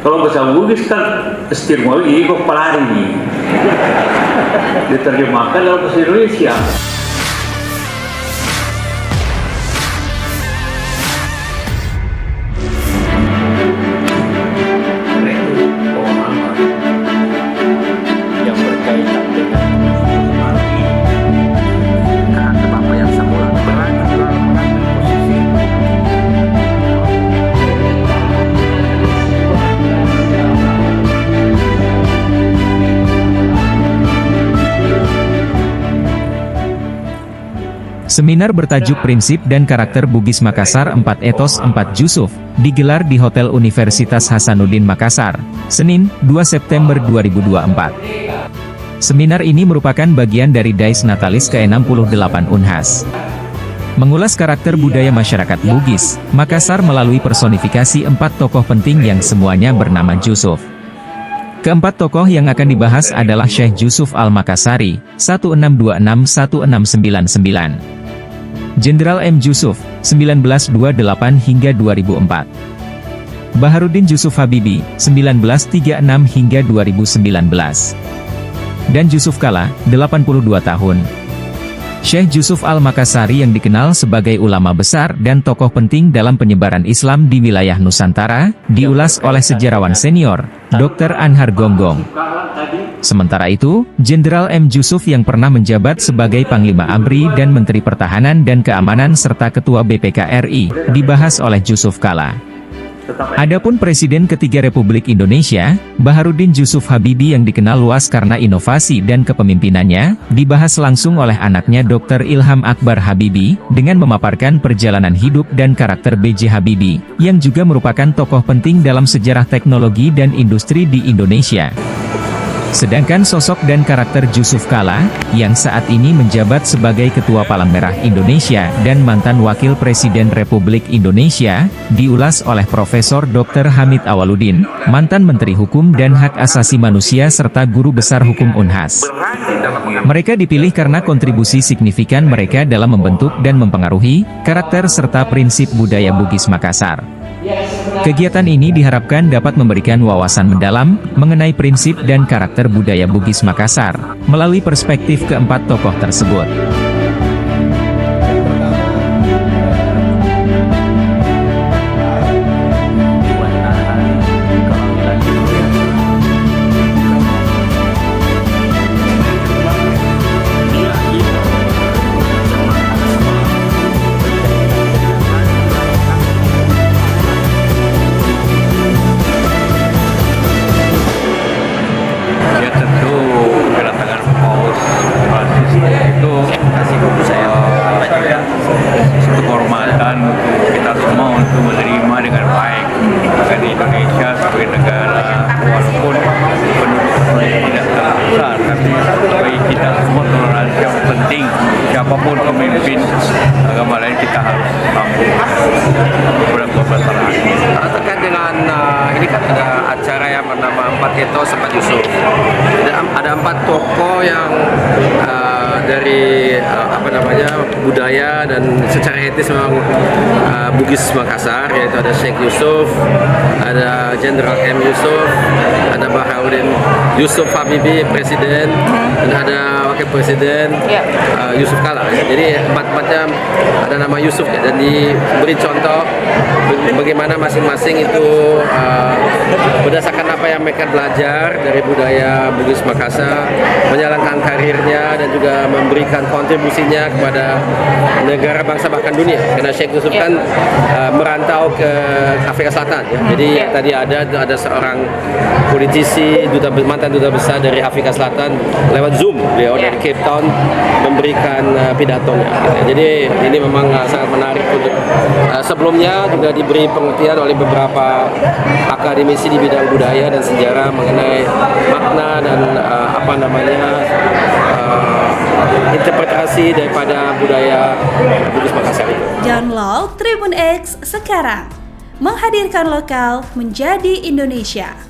Kalau bahasa Bugis kan estirmol ini kok pelari diterjemahkan dalam bahasa Indonesia. Seminar bertajuk Prinsip dan Karakter Bugis Makassar 4 Etos 4 Jusuf, digelar di Hotel Universitas Hasanuddin Makassar, Senin, 2 September 2024. Seminar ini merupakan bagian dari Dais Natalis ke-68 Unhas. Mengulas karakter budaya masyarakat Bugis, Makassar melalui personifikasi 4 tokoh penting yang semuanya bernama Jusuf. Keempat tokoh yang akan dibahas adalah Syekh Jusuf Al-Makassari, 1626-1699. Jenderal M. Jusuf, 1928 hingga 2004. Baharudin Jusuf Habibi, 1936 hingga 2019. Dan Jusuf Kala, 82 tahun. Syekh Jusuf Al-Makassari yang dikenal sebagai ulama besar dan tokoh penting dalam penyebaran Islam di wilayah Nusantara, diulas oleh sejarawan senior, Dr. Anhar Gonggong. Sementara itu, Jenderal M. Jusuf yang pernah menjabat sebagai Panglima ABRI dan Menteri Pertahanan dan Keamanan serta Ketua BPK RI, dibahas oleh Jusuf Kala. Adapun Presiden ketiga Republik Indonesia, Baharudin Jusuf Habibi yang dikenal luas karena inovasi dan kepemimpinannya, dibahas langsung oleh anaknya Dr. Ilham Akbar Habibi, dengan memaparkan perjalanan hidup dan karakter B.J. Habibie, yang juga merupakan tokoh penting dalam sejarah teknologi dan industri di Indonesia. Sedangkan sosok dan karakter Jusuf Kala, yang saat ini menjabat sebagai Ketua Palang Merah Indonesia dan mantan Wakil Presiden Republik Indonesia, diulas oleh Profesor Dr. Hamid Awaludin, mantan Menteri Hukum dan Hak Asasi Manusia serta Guru Besar Hukum Unhas. Mereka dipilih karena kontribusi signifikan mereka dalam membentuk dan mempengaruhi karakter serta prinsip budaya Bugis Makassar. Kegiatan ini diharapkan dapat memberikan wawasan mendalam mengenai prinsip dan karakter budaya Bugis Makassar, melalui perspektif keempat tokoh tersebut. Ya tentu kedatangan Paus Francis itu satu kehormatan untuk kita semua untuk menerima dengan baik. Karena Indonesia sebagai negara walaupun penduduknya tidak terlalu besar, tapi bagi kita semua toleransi yang penting. Siapapun pemimpin agama lain kita harus sambut berbahagia. Terkait dengan ini kan ada acara yang bernama 4 Etos 4 Jusuf. Ada 4 tokoh yang dari budaya dan secara etis memang Bugis Makassar, yaitu ada Syekh Jusuf, ada Jenderal M. Jusuf, ada Baharudin Jusuf Habibi Presiden, dan ada Wakil Presiden Jusuf Kala. Jadi empat-empatnya ada nama Jusuf ya, dan diberi contoh bagaimana masing-masing itu berdasarkan apa yang mereka belajar dari budaya Bugis Makassar, menjalankan karirnya dan juga memberikan kontribusinya kepada negara bangsa bahkan dunia. Karena Syekh Jusuf kan merantau ke Afrika Selatan ya. Jadi tadi ada seorang politisi, mantan duta besar dari Afrika Selatan lewat Zoom, beliau dari Cape Town memberikan pidatonya. Jadi ini memang sangat menarik untuk sebelumnya juga diberi pengertian oleh beberapa akademisi di bidang budaya dan sejarah mengenai makna dan interpretasi daripada budaya Bugis Makassar itu. Download Tribun X sekarang, menghadirkan lokal menjadi Indonesia.